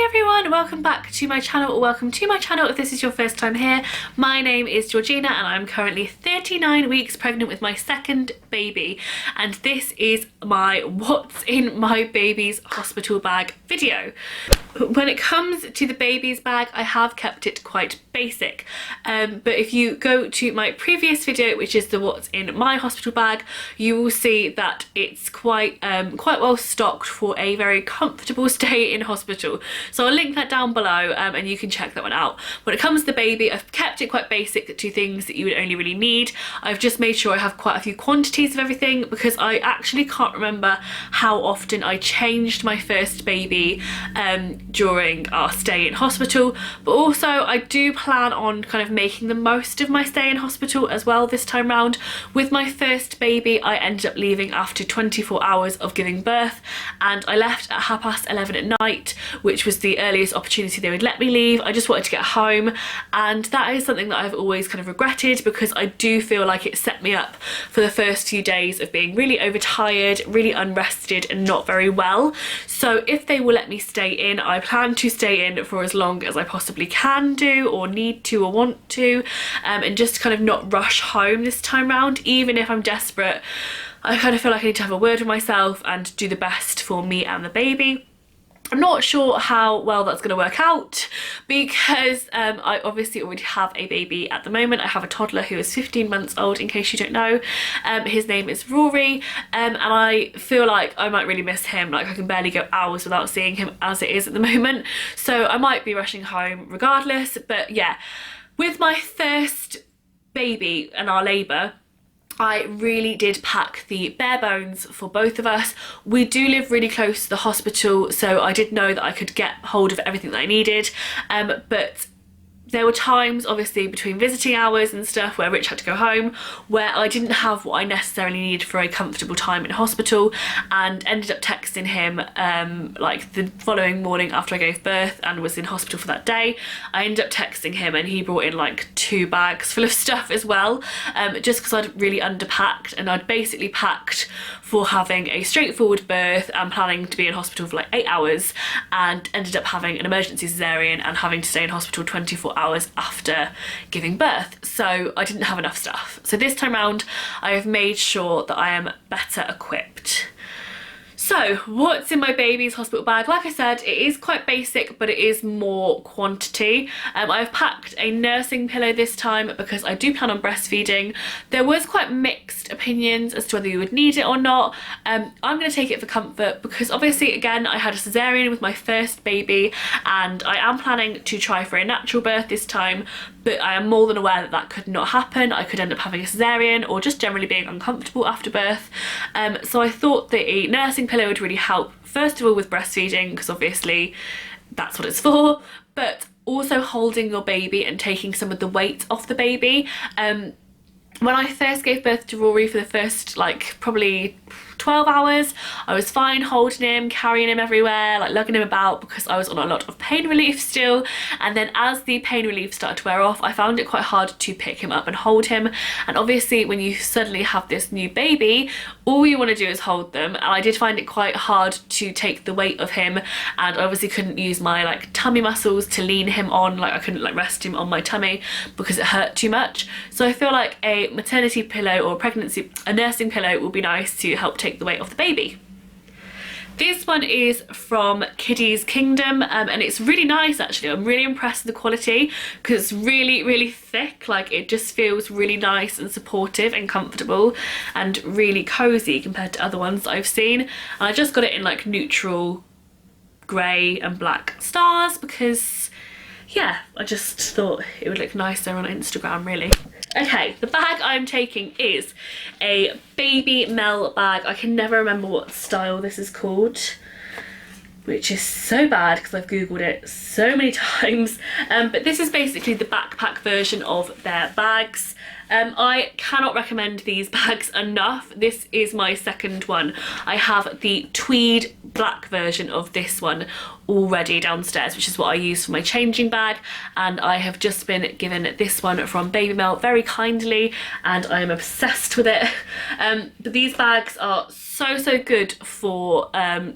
Hey everyone, welcome back to my channel, or welcome to my channel if this is your first time here. My name is Georgina and I'm currently 39 weeks pregnant with my second baby, and this is my what's in my baby's hospital bag video. When it comes to the baby's bag, I have kept it quite basic, but if you go to my previous video, which is the what's in my hospital bag, you will see that it's quite well stocked for a very comfortable stay in hospital. So I'll link that down below, and you can check that one out. When it comes to the baby, I've kept it quite basic to things that you would only really need. I've just made sure I have quite a few quantities of everything, because I actually can't remember how often I changed my first baby during our stay in hospital, but also I do plan on kind of making the most of my stay in hospital as well this time round. With my first baby, I ended up leaving after 24 hours of giving birth, and I left at 11:30 at night, which was the earliest opportunity they would let me leave. I just wanted to get home, and that is something that I've always kind of regretted, because I do feel like it set me up for the first few days of being really overtired, really unrested and not very well. So if they will let me stay in, I plan to stay in for as long as I possibly can do, or need to, or want to, and just kind of not rush home this time round. Even if I'm desperate, I kind of feel like I need to have a word with myself and do the best for me and the baby. I'm not sure how well that's going to work out, because I obviously already have a baby at the moment. I have a toddler who is 15 months old, in case you don't know. His name is Rory, and I feel like I might really miss him. Like, I can barely go hours without seeing him as it is at the moment, so I might be rushing home regardless. But yeah, with my first baby and our labour, I really did pack the bare bones for both of us. We do live really close to the hospital, so I did know that I could get hold of everything that I needed, but there were times, obviously, between visiting hours and stuff where Rich had to go home, where I didn't have what I necessarily needed for a comfortable time in hospital, and ended up texting him like the following morning after I gave birth and was in hospital for that day. I ended up texting him, and he brought in like 2 bags full of stuff as well, just because I'd really underpacked, and I'd basically packed for having a straightforward birth and planning to be in hospital for like 8 hours, and ended up having an emergency cesarean and having to stay in hospital 24 hours after giving birth. So I didn't have enough stuff. So this time round, I have made sure that I am better equipped. So what's in my baby's hospital bag? Like I said, it is quite basic, but it is more quantity. I've packed a nursing pillow this time because I do plan on breastfeeding. There was quite mixed opinions as to whether you would need it or not. I'm going to take it for comfort, because obviously, again, I had a cesarean with my first baby, and I am planning to try for a natural birth this time, but I am more than aware that that could not happen. I could end up having a cesarean, or just generally being uncomfortable after birth. So I thought that a nursing pillow would really help, first of all with breastfeeding, because obviously that's what it's for, but also holding your baby and taking some of the weight off the baby. When I first gave birth to Rory, for the first like probably 12 hours, I was fine holding him, carrying him everywhere, like lugging him about, because I was on a lot of pain relief still. And then as the pain relief started to wear off, I found it quite hard to pick him up and hold him. And obviously when you suddenly have this new baby, all you want to do is hold them, and I did find it quite hard to take the weight of him, and I obviously couldn't use my like tummy muscles to lean him on. Like, I couldn't like rest him on my tummy because it hurt too much. So I feel like a maternity pillow or a nursing pillow will be nice to help take the weight off the baby. This one is from Kiddies Kingdom, and it's really nice actually. I'm really impressed with the quality, because it's really thick. Like, it just feels really nice and supportive and comfortable and really cozy compared to other ones that I've seen. And I just got it in like neutral grey and black stars, because yeah, I just thought it would look nicer on Instagram, really. Okay, the bag I'm taking is a baby Mel bag. I can never remember what style this is called, which is so bad because I've googled it so many times, but this is basically the backpack version of their bags. I cannot recommend these bags enough. This is my second one. I have the tweed black version of this one, already downstairs, which is what I use for my changing bag, and I have just been given this one from Baby Mel very kindly, and I am obsessed with it. But these bags are so good for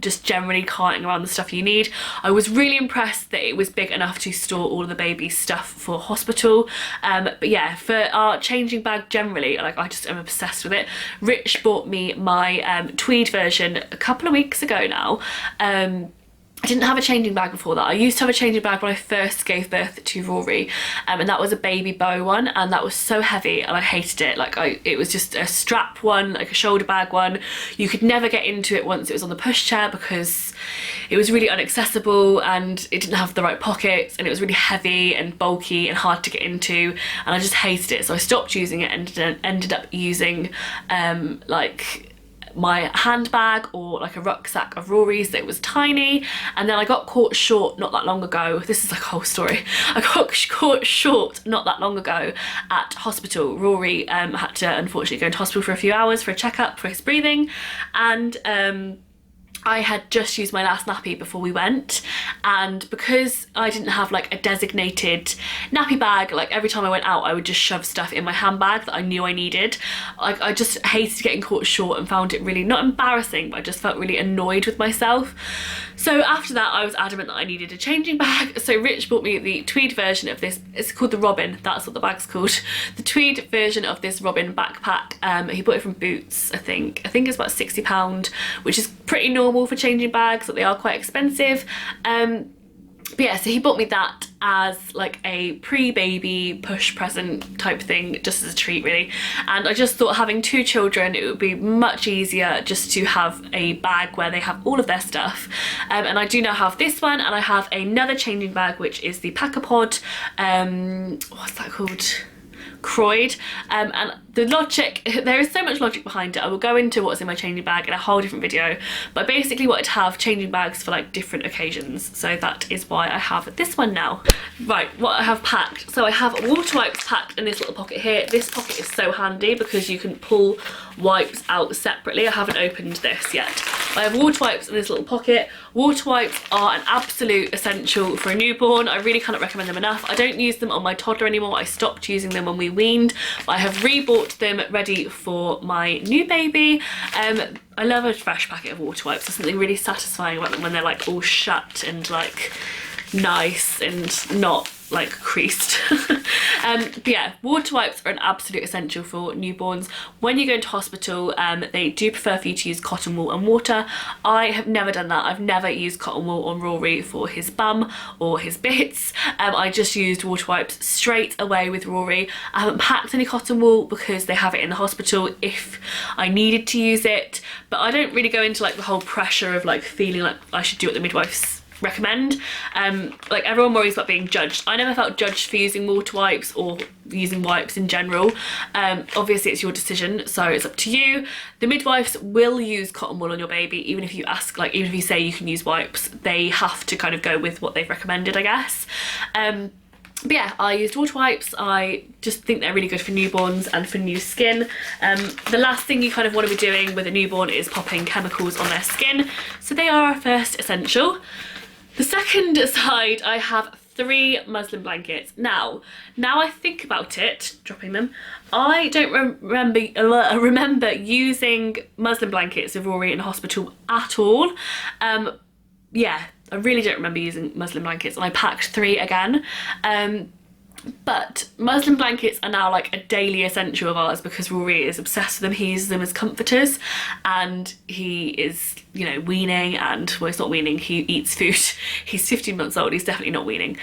just generally carting around the stuff you need. I was really impressed that it was big enough to store all of the baby's stuff for hospital, but yeah, for our changing bag generally, like, I just am obsessed with it. Rich bought me my tweed version a couple of weeks ago now. I didn't have a changing bag before that. I used to have a changing bag when I first gave birth to Rory, and that was a baby bow one, and that was so heavy and I hated it. Like, it was just a strap one, like a shoulder bag one. You could never get into it once it was on the pushchair because it was really inaccessible and it didn't have the right pockets, and it was really heavy and bulky and hard to get into, and I just hated it. So I stopped using it and ended up using like my handbag or like a rucksack of Rory's that was tiny. And then I got caught short not that long ago. This is like a whole story. I got caught short not that long ago at hospital. Rory had to unfortunately go into hospital for a few hours for a checkup for his breathing, and I had just used my last nappy before we went, and because I didn't have like a designated nappy bag, like every time I went out I would just shove stuff in my handbag that I knew I needed. Like, I just hated getting caught short and found it really, not embarrassing, but I just felt really annoyed with myself. So after that I was adamant that I needed a changing bag, so Rich bought me the tweed version of this. It's called the Robin, that's what the bag's called. The tweed version of this Robin backpack. He bought it from Boots, I think it's about £60, which is pretty normal for changing bags, but they are quite expensive. But yeah, so he bought me that as like a pre-baby push present type thing, just as a treat really. And I just thought, having two children, it would be much easier just to have a bag where they have all of their stuff. And I do now have this one, and I have another changing bag, which is the Packapod, what's that called? Croyd, and the logic, there is so much logic behind it. I will go into what's in my changing bag in a whole different video, but I basically wanted to have changing bags for like different occasions, so that is why I have this one now. Right, what I have packed, so I have water wipes packed in this little pocket here. This pocket is so handy because you can pull wipes out separately. I haven't opened this yet. I have water wipes in this little pocket. Water wipes are an absolute essential for a newborn. I really cannot recommend them enough. I don't use them on my toddler anymore. I stopped using them when we weaned, but I have rebought them ready for my new baby. I love a fresh packet of water wipes. There's something really satisfying about them when they're like all shut and like nice and not like creased. But yeah, water wipes are an absolute essential for newborns. When you go into hospital, they do prefer for you to use cotton wool and water. I have never done that. I've never used cotton wool on Rory for his bum or his bits. I just used water wipes straight away with Rory. I haven't packed any cotton wool because they have it in the hospital if I needed to use it, but I don't really go into like the whole pressure of like feeling like I should do what the midwives recommend. Like, everyone worries about being judged. I never felt judged for using water wipes or using wipes in general. Obviously it's your decision, so it's up to you. The midwives will use cotton wool on your baby, even if you ask, like, even if you say you can use wipes, they have to kind of go with what they've recommended, I guess. But yeah, I used water wipes. I just think they're really good for newborns and for new skin. The last thing you kind of want to be doing with a newborn is popping chemicals on their skin, so they are our first essential. The second side, I have 3 muslin blankets. Now I think about it, dropping them, I don't remember using muslin blankets with Rory in hospital at all. Yeah, I really don't remember using muslin blankets, and I packed 3 again. But muslin blankets are now like a daily essential of ours because Rory is obsessed with them. He uses them as comforters, and he is, you know, weaning, and, well, he's not weaning, he eats food. He's 15 months old, he's definitely not weaning.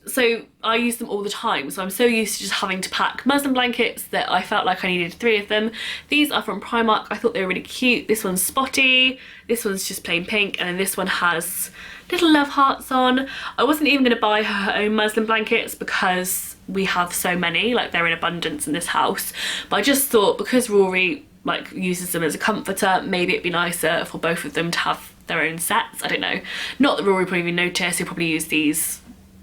So I use them all the time, so I'm so used to just having to pack muslin blankets that I felt like I needed 3 of them. These are from Primark. I thought they were really cute. This one's spotty, this one's just plain pink, and then this one has little love hearts on. I wasn't even going to buy her own muslin blankets because we have so many, like, they're in abundance in this house, but I just thought because Rory like uses them as a comforter, maybe it'd be nicer for both of them to have their own sets. I don't know, not that Rory would probably even notice. He'll probably use these,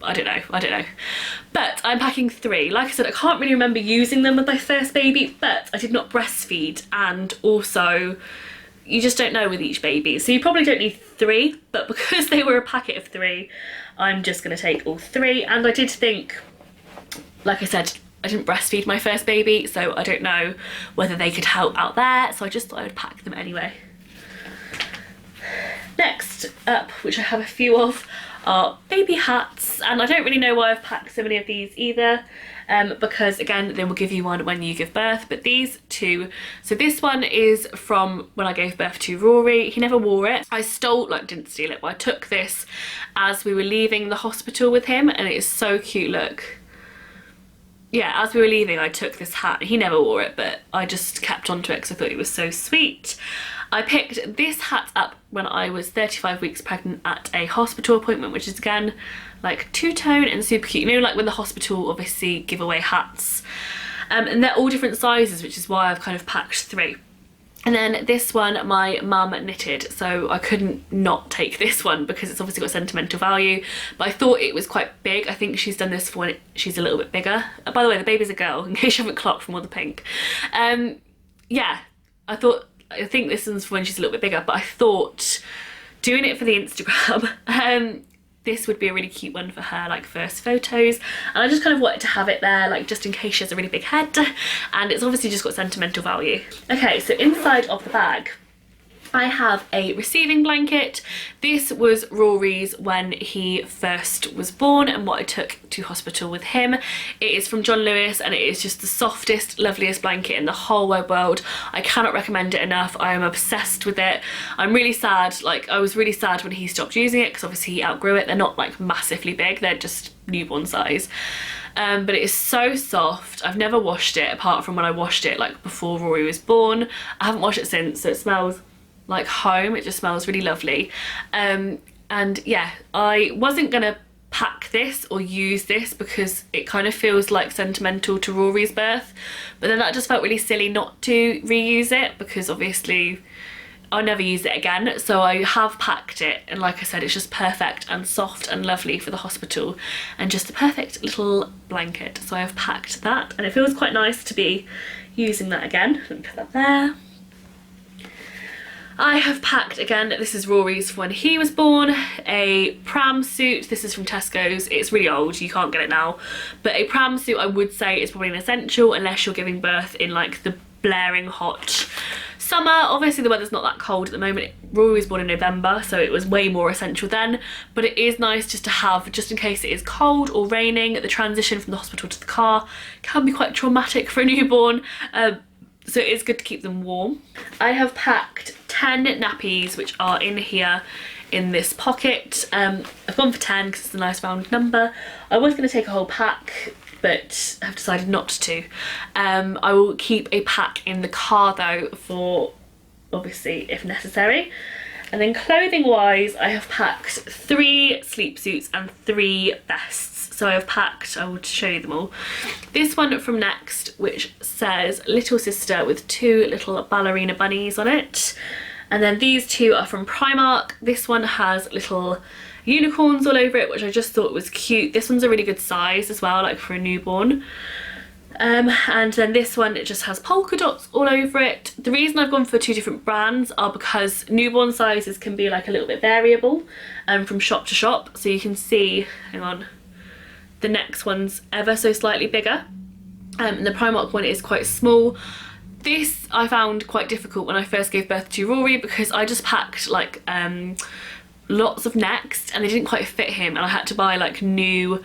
I don't know. But I'm packing 3. Like I said, I can't really remember using them with my first baby, but I did not breastfeed, and also you just don't know with each baby. So you probably don't need 3, but because they were a packet of 3, I'm just going to take all 3. And I did think, like I said, I didn't breastfeed my first baby, so I don't know whether they could help out there, so I just thought I would pack them anyway. Next up, which I have a few of, are baby hats, and I don't really know why I've packed so many of these either, because again, they will give you one when you give birth, but these 2, so this one is from when I gave birth to Rory. He never wore it. I stole, like didn't steal it, but I took this as we were leaving the hospital with him, and it is so cute, look. Yeah, as we were leaving, I took this hat. He never wore it, but I just kept onto it because I thought it was so sweet. I picked this hat up when I was 35 weeks pregnant at a hospital appointment, which is again like two-tone and super cute. You know, like when the hospital obviously give away hats. And they're all different sizes, which is why I've kind of packed 3. And then this one my mum knitted, so I couldn't not take this one because it's obviously got sentimental value, but I thought it was quite big. I think she's done this for when she's a little bit bigger. By the way, the baby's a girl, in case you haven't clocked from all the pink. Yeah, I think this one's for when she's a little bit bigger, but I thought doing it for the Instagram, this would be a really cute one for her, like first photos, and I just kind of wanted to have it there, like just in case she has a really big head, and it's obviously just got sentimental value. Okay, so inside of the bag I have a receiving blanket. This was Rory's when he first was born and what I took to hospital with him. It is from John Lewis and it is just the softest, loveliest blanket in the whole wide world. I cannot recommend it enough. I am obsessed with it. I'm really sad, like I was really sad when he stopped using it because obviously he outgrew it. They're not like massively big, they're just newborn size. But it is so soft. I've never washed it apart from when I washed it like before Rory was born. I haven't washed it since, so it smells like home. It just smells really lovely. And yeah, I wasn't gonna pack this or use this because it kind of feels like sentimental to Rory's birth, but then that just felt really silly not to reuse it because obviously I'll never use it again. So I have packed it, and like I said, it's just perfect and soft and lovely for the hospital and just a perfect little blanket. So I have packed that and it feels quite nice to be using that again. Let me put that there. I have packed, again, this is Rory's for when he was born, a pram suit. This is from Tesco's. It's really old, you can't get it now. But a pram suit I would say is probably an essential unless you're giving birth in like the blaring hot summer. Obviously the weather's not that cold at the moment. Rory was born in November, so it was way more essential then. But it is nice just to have, just in case it is cold or raining. The transition from the hospital to the car can be quite traumatic for a newborn. So it is good to keep them warm. I have packed 10 nappies, which are in here in this pocket. I've gone for 10 because it's a nice round number. I was going to take a whole pack, but I've decided not to. I will keep a pack in the car though for obviously if necessary. And then clothing wise, I have packed 3 sleep suits and 3 vests. So I have packed, I will show you them all. This one from Next, which says Little Sister with 2 little ballerina bunnies on it. And then these 2 are from Primark. This one has little unicorns all over it, which I just thought was cute. This one's a really good size as well, like for a newborn. And then this one, it just has polka dots all over it. The reason I've gone for 2 different brands are because newborn sizes can be like a little bit variable from shop to shop. So you can see, hang on, the next one's ever so slightly bigger. And the Primark one is quite small. This I found quite difficult when I first gave birth to Rory because I just packed like lots of Next and they didn't quite fit him, and I had to buy like new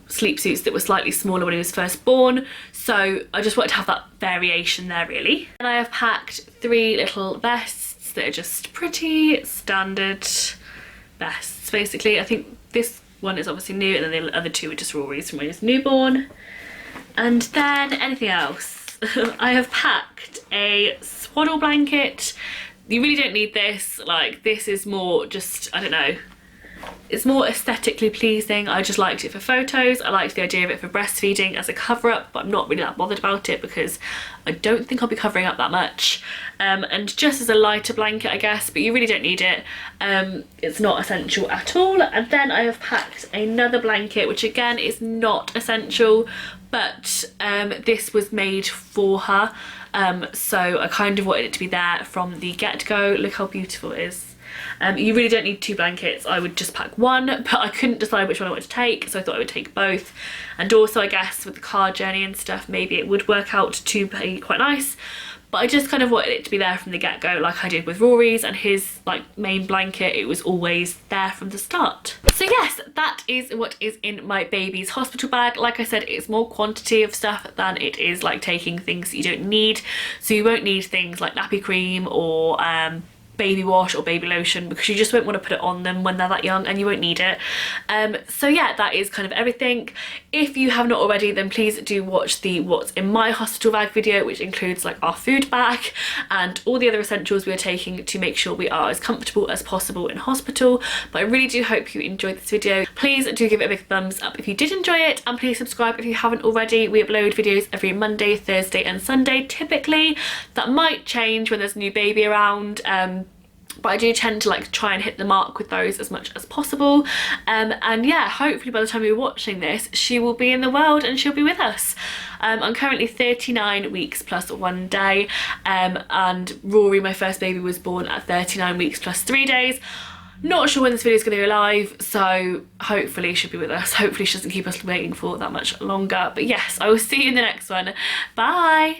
sleep suits that were slightly smaller when he was first born. So I just wanted to have that variation there really. And I have packed 3 little vests that are just pretty standard vests basically. I think this one is obviously new and then the other 2 are just Rory's from when he was newborn. And then anything else. I have packed a swaddle blanket. You really don't need this, like this is more just, I don't know, it's more aesthetically pleasing. I just liked it for photos. I liked the idea of it for breastfeeding as a cover up, but I'm not really that bothered about it because I don't think I'll be covering up that much. And just as a lighter blanket I guess, but you really don't need it. It's not essential at all. And then I have packed another blanket, which again is not essential, but this was made for her. So I kind of wanted it to be there from the get-go. Look how beautiful it is. You really don't need 2 blankets. I would just pack one, but I couldn't decide which one I wanted to take, so I thought I would take both. And also I guess with the car journey and stuff, maybe it would work out to be quite nice. But I just kind of wanted it to be there from the get-go, like I did with Rory's and his like main blanket. It was always there from the start. So yes, that is what is in my baby's hospital bag. Like I said, it's more quantity of stuff than it is like taking things that you don't need. So you won't need things like nappy cream or baby wash or baby lotion, because you just won't want to put it on them when they're that young and you won't need it. So yeah, that is kind of everything. If you have not already, then please do watch the what's in my hospital bag video, which includes like our food bag and all the other essentials we are taking to make sure we are as comfortable as possible in hospital. But I really do hope you enjoyed this video. Please do give it a big thumbs up if you did enjoy it, and please subscribe if you haven't already. We upload videos every Monday, Thursday and Sunday typically. That might change when there's a new baby around, but I do tend to like try and hit the mark with those as much as possible. And yeah, hopefully by the time you're watching this, she will be in the world and she'll be with us. I'm currently 39 weeks plus 1 day, and Rory, my first baby, was born at 39 weeks plus 3 days. Not sure when this video is going to go live, so hopefully she'll be with us. Hopefully she doesn't keep us waiting for that much longer. But yes, I will see you in the next one. Bye!